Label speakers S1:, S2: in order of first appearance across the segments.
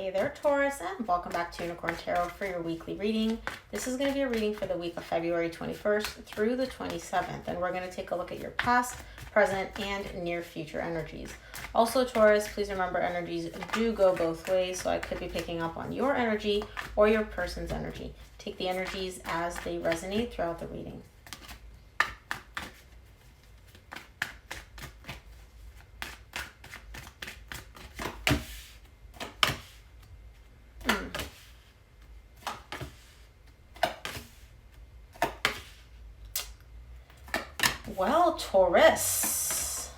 S1: Hey there, Taurus, and welcome back to Unicorn Tarot for your weekly reading. This is going to be a reading for the week of February 21st through the 27th, and we're going to take a look at your past, present, and near future energies. Also, Taurus, please remember energies do go both ways, so I could be picking up on your energy or your person's energy. Take the energies as they resonate throughout the reading. Well, Taurus.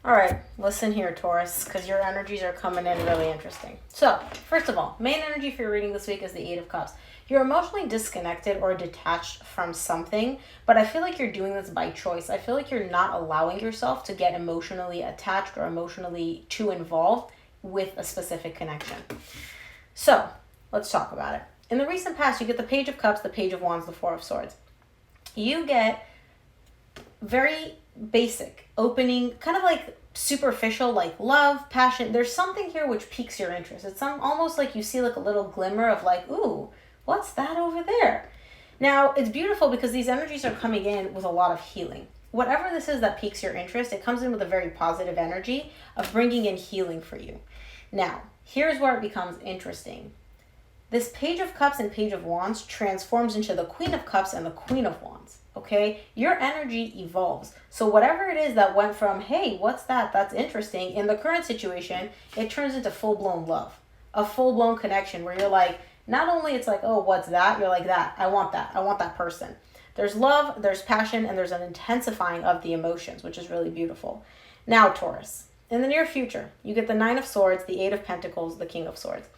S1: All right, listen here, Taurus, because your energies are coming in really interesting. So, first of all, main energy for your reading this week is the Eight of Cups. You're emotionally disconnected or detached from something, but I feel like you're doing this by choice. I feel like you're not allowing yourself to get emotionally attached or emotionally too involved with a specific connection. So, let's talk about it. In the recent past, you get the Page of Cups, the Page of Wands, the Four of Swords. You get very basic, opening, kind of like superficial, like love, passion. There's something here which piques your interest. It's almost like you see like a little glimmer of like, ooh, what's that over there? Now, it's beautiful because these energies are coming in with a lot of healing. Whatever this is that piques your interest, it comes in with a very positive energy of bringing in healing for you. Now, here's where it becomes interesting. This Page of Cups and Page of Wands transforms into the Queen of Cups and the Queen of Wands, okay? Your energy evolves. So whatever it is that went from, hey, what's that? That's interesting. In the current situation, it turns into full-blown love, a full-blown connection where you're like, not only it's like, oh, what's that? You're like, that. I want that person. There's love, there's passion, and there's an intensifying of the emotions, which is really beautiful. Now, Taurus, in the near future, you get the Nine of Swords, the Eight of Pentacles, the King of Swords.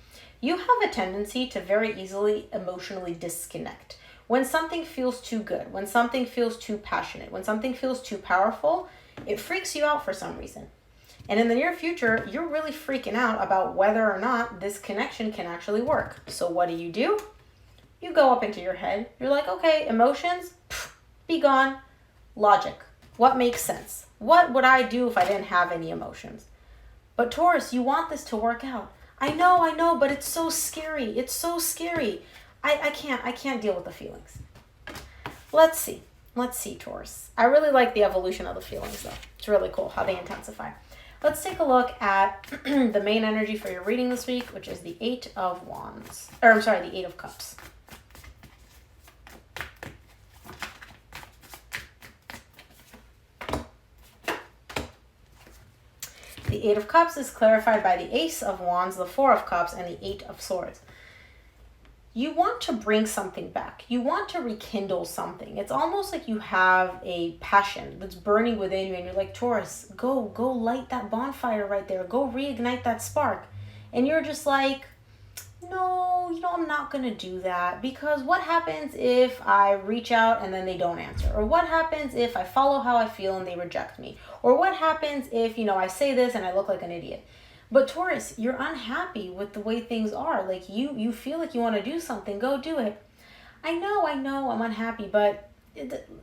S1: You have a tendency to very easily emotionally disconnect. When something feels too good, when something feels too passionate, when something feels too powerful, it freaks you out for some reason. And in the near future, you're really freaking out about whether or not this connection can actually work. So what do? You go up into your head. You're like, okay, emotions, be gone. Logic, what makes sense? What would I do if I didn't have any emotions? But Taurus, you want this to work out. I know, but it's so scary. It's so scary. I can't deal with the feelings. Let's see, Taurus. I really like the evolution of the feelings, though. It's really cool how they intensify. Let's take a look at the main energy for your reading this week, which is the Eight of Wands. The Eight of Cups. The Eight of Cups is clarified by the Ace of Wands, the Four of Cups, and the Eight of Swords. You want to bring something back. You want to rekindle something. It's almost like you have a passion that's burning within you and you're like, Taurus, go light that bonfire right there. Go reignite that spark. And you're just like, no, I'm not going to do that, because what happens if I reach out and then they don't answer? Or what happens if I follow how I feel and they reject me? Or what happens if, I say this and I look like an idiot? But Taurus, you're unhappy with the way things are. Like you feel like you want to do something, go do it. I know, I'm unhappy, but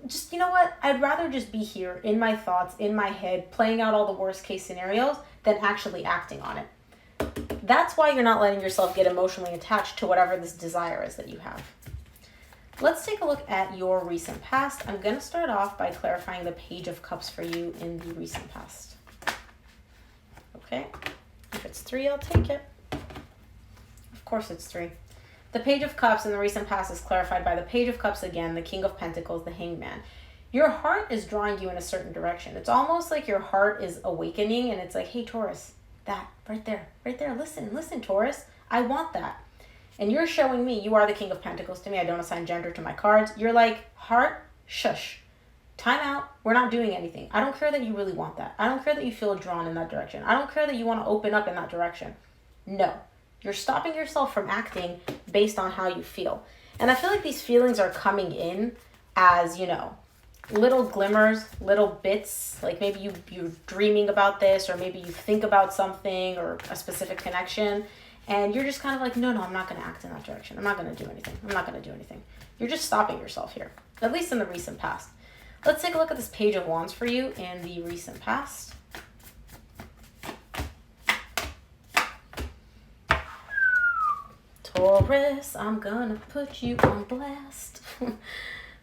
S1: just, you know what? I'd rather just be here in my thoughts, in my head, playing out all the worst case scenarios than actually acting on it. That's why you're not letting yourself get emotionally attached to whatever this desire is that you have. Let's take a look at your recent past. I'm going to start off by clarifying the Page of Cups for you in the recent past. Okay. If it's 3, I'll take it. Of course it's 3. The Page of Cups in the recent past is clarified by the Page of Cups again, the King of Pentacles, the Hanged Man. Your heart is drawing you in a certain direction. It's almost like your heart is awakening and it's like, hey, Taurus, that right there. Listen, Taurus, I want that. And you're showing me, you are the King of Pentacles to me. I don't assign gender to my cards. You're like, heart, shush. Time out. We're not doing anything. I don't care that you really want that. I don't care that you feel drawn in that direction. I don't care that you want to open up in that direction. No. You're stopping yourself from acting based on how you feel. And I feel like these feelings are coming in as, little glimmers, little bits. Like maybe you're dreaming about this, or maybe you think about something or a specific connection. And you're just kind of like, no, I'm not going to act in that direction. I'm not going to do anything. You're just stopping yourself here, at least in the recent past. Let's take a look at this Page of Wands for you in the recent past. Taurus, I'm gonna put you on blast.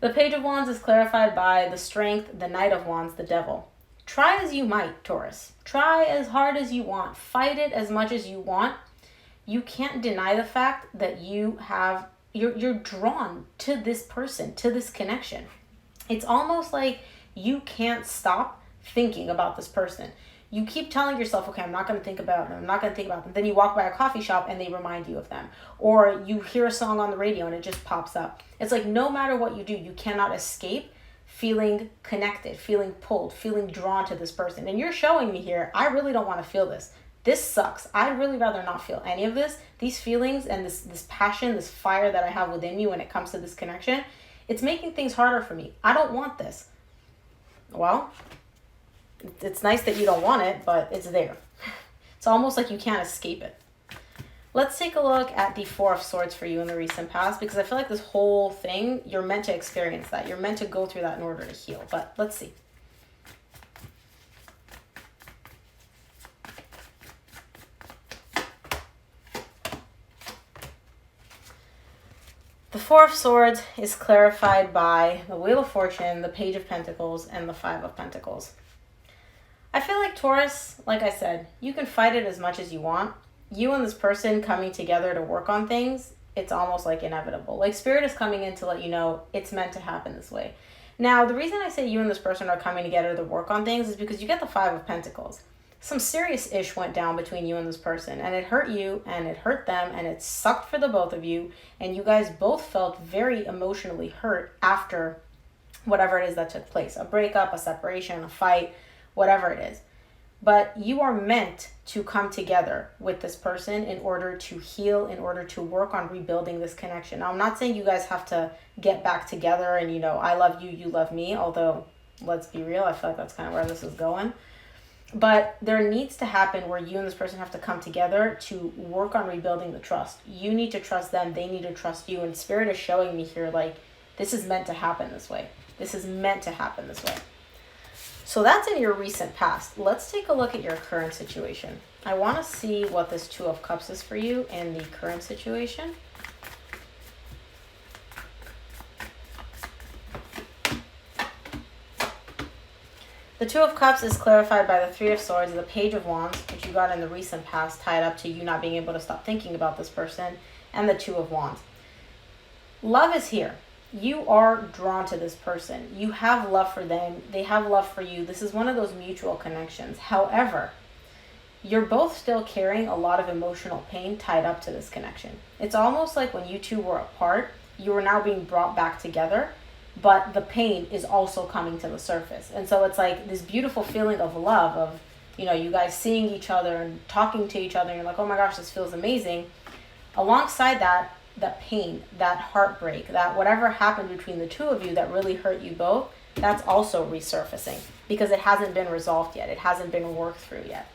S1: The Page of Wands is clarified by the Strength, the Knight of Wands, the Devil. Try as you might, Taurus. Try as hard as you want. Fight it as much as you want. You can't deny the fact that you're drawn to this person, to this connection. It's almost like you can't stop thinking about this person. You keep telling yourself, okay, I'm not going to think about them. I'm not going to think about them. Then you walk by a coffee shop and they remind you of them. Or you hear a song on the radio and it just pops up. It's like no matter what you do, you cannot escape feeling connected, feeling pulled, feeling drawn to this person. And you're showing me here, I really don't want to feel this. This sucks. I'd really rather not feel any of this. These feelings and this passion, this fire that I have within me when it comes to this connection, it's making things harder for me. I don't want this. Well, it's nice that you don't want it, but it's there. It's almost like you can't escape it. Let's take a look at the Four of Swords for you in the recent past, because I feel like this whole thing, you're meant to experience that. You're meant to go through that in order to heal. But let's see. The Four of Swords is clarified by the Wheel of Fortune, the Page of Pentacles, and the Five of Pentacles. I feel like Taurus, like I said, you can fight it as much as you want. You and this person coming together to work on things, it's almost like inevitable. Like Spirit is coming in to let you know it's meant to happen this way. Now, the reason I say you and this person are coming together to work on things is because you get the Five of Pentacles. Some serious ish went down between you and this person, and it hurt you and it hurt them and it sucked for the both of you, and you guys both felt very emotionally hurt after whatever it is that took place. A breakup, a separation, a fight, whatever it is. But you are meant to come together with this person in order to heal, in order to work on rebuilding this connection. Now, I'm not saying you guys have to get back together and, I love you, you love me, although let's be real, I feel like that's kind of where this is going. But there needs to happen where you and this person have to come together to work on rebuilding the trust. You need to trust them, they need to trust you, and Spirit is showing me here, like, this is meant to happen this way. This is meant to happen this way. So that's in your recent past. Let's take a look at your current situation. I want to see what this Two of Cups is for you in the current situation. The Two of Cups is clarified by the Three of Swords, the Page of Wands, which you got in the recent past, tied up to you not being able to stop thinking about this person, and the Two of Wands. Love is here. You are drawn to this person. You have love for them. They have love for you. This is one of those mutual connections. However, you're both still carrying a lot of emotional pain tied up to this connection. It's almost like when you two were apart, you are now being brought back together, but the pain is also coming to the surface. And so it's like this beautiful feeling of love, of, you guys seeing each other and talking to each other, and you're like, oh my gosh, this feels amazing. Alongside that pain, that heartbreak, that whatever happened between the two of you that really hurt you both, that's also resurfacing because it hasn't been resolved yet. It hasn't been worked through yet.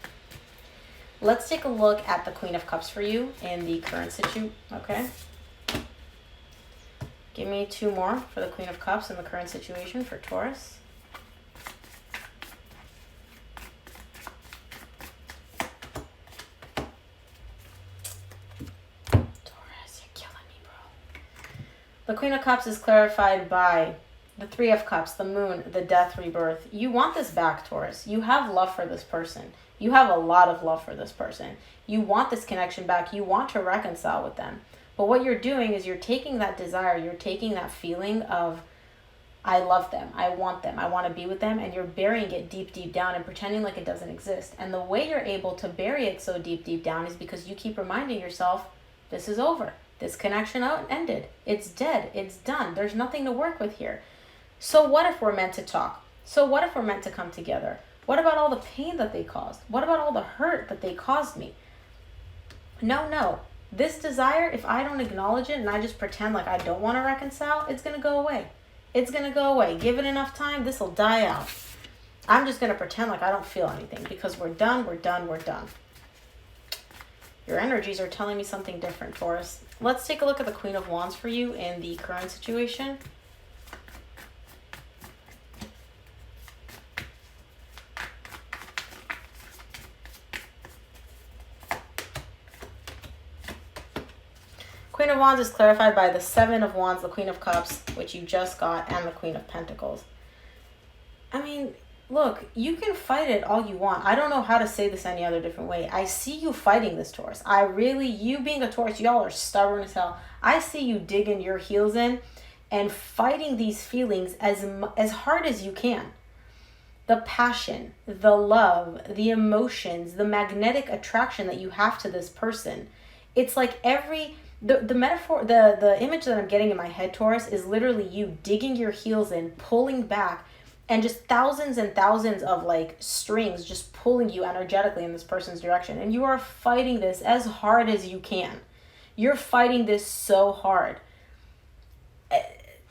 S1: Let's take a look at the Queen of Cups for you in the current situation. Okay. Give me two more for the Queen of Cups in the current situation for Taurus. The Queen of Cups is clarified by the Three of Cups, the Moon, the Death, Rebirth. You want this back, Taurus. You have love for this person. You have a lot of love for this person. You want this connection back. You want to reconcile with them. But what you're doing is you're taking that desire, you're taking that feeling of, I love them, I want to be with them, and you're burying it deep, deep down and pretending like it doesn't exist. And the way you're able to bury it so deep, deep down is because you keep reminding yourself, this is over. This connection ended. It's dead. It's done. There's nothing to work with here. So what if we're meant to talk? So what if we're meant to come together? What about all the pain that they caused? What about all the hurt that they caused me? No. This desire, if I don't acknowledge it and I just pretend like I don't want to reconcile, it's going to go away. It's going to go away. Give it enough time, this will die out. I'm just going to pretend like I don't feel anything because we're done. Your energies are telling me something different, Taurus. Let's take a look at the Queen of Wands for you in the current situation. Queen of Wands is clarified by the Seven of Wands, the Queen of Cups, which you just got, and the Queen of Pentacles. I mean, look, you can fight it all you want. I don't know how to say this any other different way. I see you fighting this, Taurus. You being a Taurus, y'all are stubborn as hell. I see you digging your heels in and fighting these feelings as hard as you can. The passion, the love, the emotions, the magnetic attraction that you have to this person. It's like the metaphor, the image that I'm getting in my head, Taurus, is literally you digging your heels in, pulling back, and just thousands and thousands of like strings just pulling you energetically in this person's direction. And you are fighting this as hard as you can. You're fighting this so hard.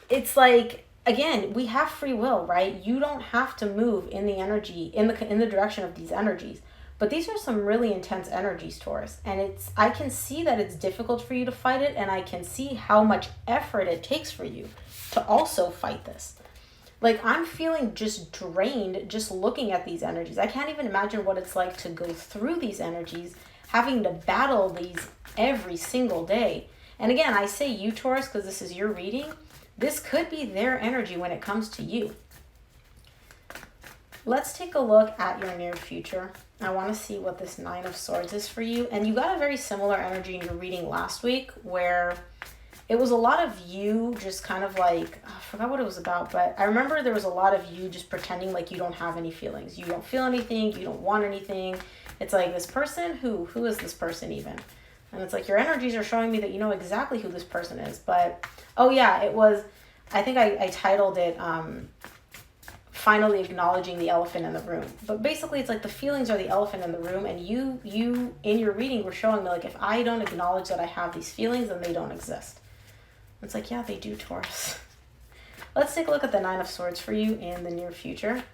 S1: It's like, again, we have free will, right? You don't have to move in the energy, in the direction of these energies. But these are some really intense energies, Taurus. And I can see that it's difficult for you to fight it, and I can see how much effort it takes for you to also fight this. Like, I'm feeling just drained just looking at these energies. I can't even imagine what it's like to go through these energies, having to battle these every single day. And again, I say you, Taurus, because this is your reading. This could be their energy when it comes to you. Let's take a look at your near future. I want to see what this Nine of Swords is for you. And you got a very similar energy in your reading last week, where it was a lot of you just kind of like, I forgot what it was about, but I remember there was a lot of you just pretending like you don't have any feelings. You don't feel anything. You don't want anything. It's like, this person, who is this person even? And it's like, your energies are showing me that you know exactly who this person is. But, oh yeah, it was, I think I titled it, finally acknowledging the elephant in the room. But basically, it's like the feelings are the elephant in the room, and you in your reading were showing me, like, if I don't acknowledge that I have these feelings, then they don't exist. It's like, yeah, they do, Taurus. Let's take a look at the Nine of Swords for you in the near future.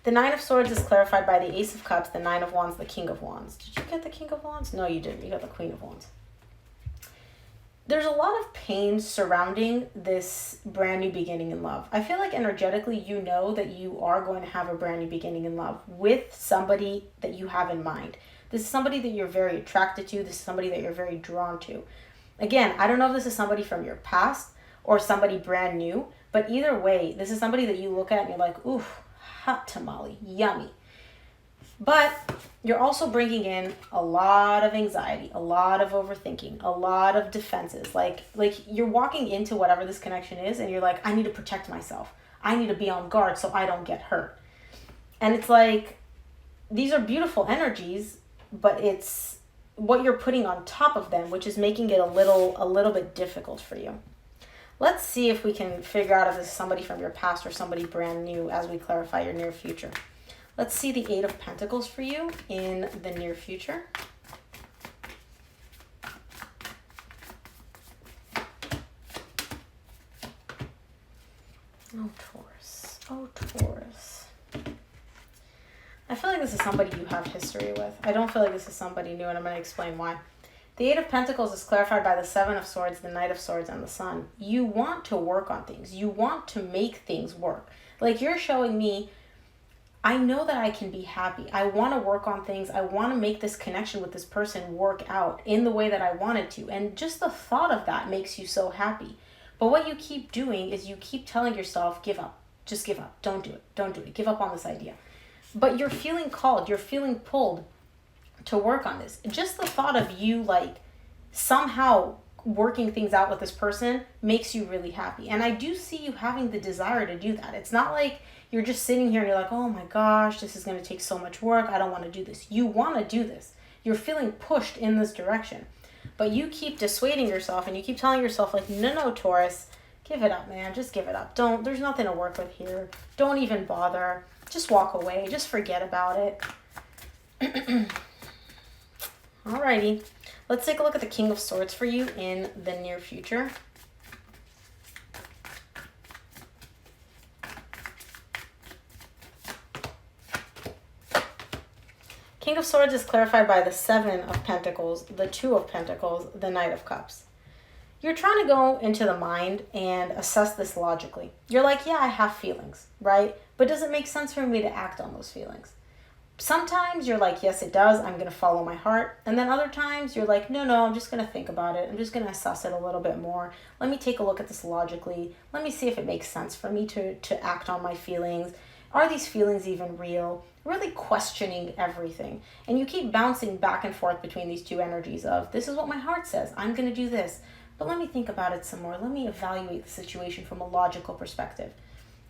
S1: The Nine of Swords is clarified by the Ace of Cups, the Nine of Wands, the King of Wands. Did you get the King of Wands? No, you didn't. You got the Queen of Wands. There's a lot of pain surrounding this brand new beginning in love. I feel like energetically, you know that you are going to have a brand new beginning in love with somebody that you have in mind. This is somebody that you're very attracted to. This is somebody that you're very drawn to. Again, I don't know if this is somebody from your past or somebody brand new, but either way, this is somebody that you look at and you're like, ooh, hot tamale, yummy. But you're also bringing in a lot of anxiety, a lot of overthinking, a lot of defenses. Like you're walking into whatever this connection is and you're like, I need to protect myself. I need to be on guard so I don't get hurt. And it's like, these are beautiful energies, but it's what you're putting on top of them, which is making it a little bit difficult for you. Let's see if we can figure out if this is somebody from your past or somebody brand new as we clarify your near future. Let's see the Eight of Pentacles for you in the near future. Oh, Taurus. Oh, Taurus. I feel like this is somebody you have history with. I don't feel like this is somebody new, and I'm going to explain why. The Eight of Pentacles is clarified by the Seven of Swords, the Knight of Swords, and the Sun. You want to work on things. You want to make things work. Like, you're showing me, I know that I can be happy. I want to work on things. I want to make this connection with this person work out in the way that I want it to. And just the thought of that makes you so happy. But what you keep doing is you keep telling yourself, give up. Just give up. Don't do it. Don't do it. Give up on this idea. But you're feeling called. You're feeling pulled to work on this. Just the thought of you, like, somehow working things out with this person makes you really happy. And I do see you having the desire to do that. It's not like you're just sitting here and you're like, oh my gosh, this is going to take so much work. I don't want to do this. You want to do this. You're feeling pushed in this direction. But you keep dissuading yourself and you keep telling yourself, like, no, Taurus, give it up, man. Just give it up. There's nothing to work with here. Don't even bother. Just walk away. Just forget about it. Alrighty. Let's take a look at the King of Swords for you in the near future. King of Swords is clarified by the Seven of Pentacles, the Two of Pentacles, the Knight of Cups. You're trying to go into the mind and assess this logically. You're like, yeah, I have feelings, right? But does it make sense for me to act on those feelings? Sometimes you're like, yes, it does. I'm going to follow my heart. And then other times you're like, no, I'm just going to think about it. I'm just going to assess it a little bit more. Let me take a look at this logically. Let me see if it makes sense for me to act on my feelings. Are these feelings even real? Really questioning everything. And you keep bouncing back and forth between these two energies of, this is what my heart says. I'm going to do this. But let me think about it some more. Let me evaluate the situation from a logical perspective.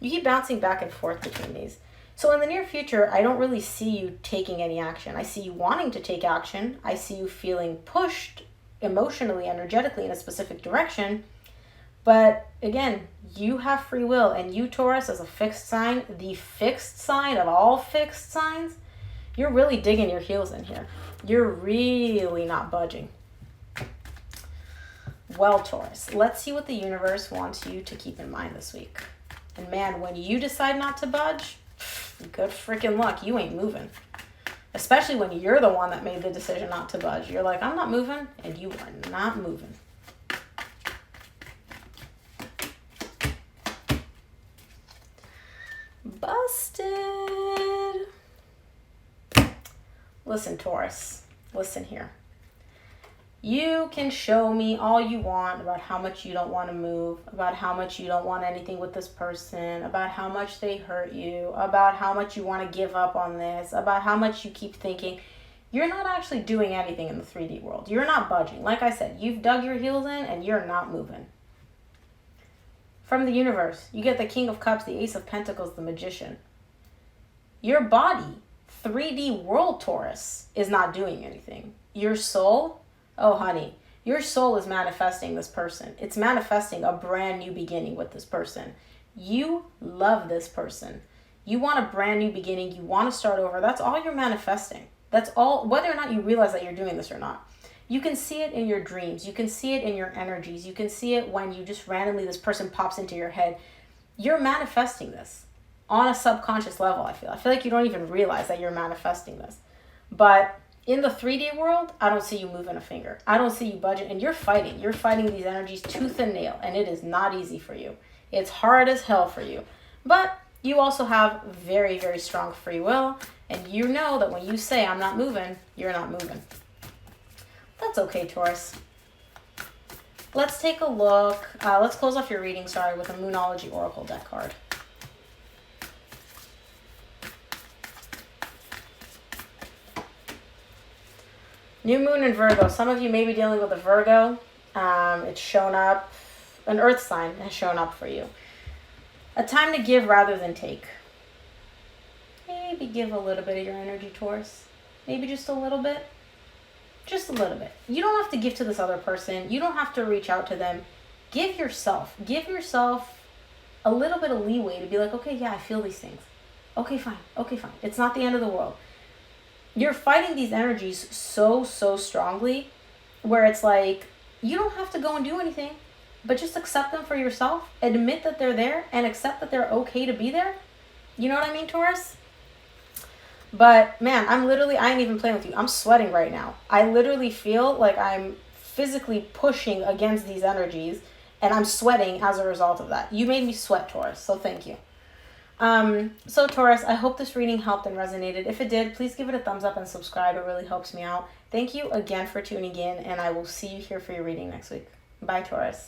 S1: You keep bouncing back and forth between these. So in the near future, I don't really see you taking any action. I see you wanting to take action. I see you feeling pushed emotionally, energetically in a specific direction. But again, you have free will, and you, Taurus, as a fixed sign, the fixed sign of all fixed signs, you're really digging your heels in here. You're really not budging. Well, Taurus, let's see what the universe wants you to keep in mind this week. And man, when you decide not to budge, good freaking luck. You ain't moving. Especially when you're the one that made the decision not to budge. You're like, I'm not moving, and you are not moving. Busted. Listen, Taurus. Listen here. You can show me all you want about how much you don't want to move, about how much you don't want anything with this person, about how much they hurt you, about how much you want to give up on this, about how much you keep thinking. You're not actually doing anything in the 3D world. You're not budging. Like I said, you've dug your heels in and you're not moving. From the universe, you get the King of Cups, the Ace of Pentacles, the Magician. Your body, 3D world, Taurus, is not doing anything. Your soul, oh, honey, your soul is manifesting this person. It's manifesting a brand new beginning with this person. You love this person. You want a brand new beginning. You want to start over. That's all you're manifesting. That's all, whether or not you realize that you're doing this or not. You can see it in your dreams. You can see it in your energies. You can see it when you just randomly, this person pops into your head. You're manifesting this on a subconscious level, I feel. I feel like you don't even realize that you're manifesting this. But in the 3D world, I don't see you moving a finger. I don't see you budging. And you're fighting. You're fighting these energies tooth and nail. And it is not easy for you. It's hard as hell for you. But you also have very, very strong free will. And you know that when you say, I'm not moving, you're not moving. That's okay, Taurus. Let's take a look. Let's close off your reading, with a Moonology Oracle deck card. New moon in Virgo. Some of you may be dealing with a Virgo. It's shown up. An earth sign has shown up for you. A time to give rather than take. Maybe give a little bit of your energy, Taurus. Maybe just a little bit. Just a little bit. You don't have to give to this other person. You don't have to reach out to them. Give yourself a little bit of leeway to be like, okay, yeah, I feel these things. Okay, fine. It's not the end of the world. You're fighting these energies so strongly where it's like, you don't have to go and do anything, but just accept them for yourself. Admit that they're there and accept that they're okay to be there. You know what I mean, Taurus? But man, I ain't even playing with you. I'm sweating right now. I literally feel like I'm physically pushing against these energies and I'm sweating as a result of that. You made me sweat, Taurus, so thank you. So Taurus, I hope this reading helped and resonated. If it did, please give it a thumbs up and subscribe. It really helps me out. Thank you again for tuning in, and I will see you here for your reading next week. Bye, Taurus.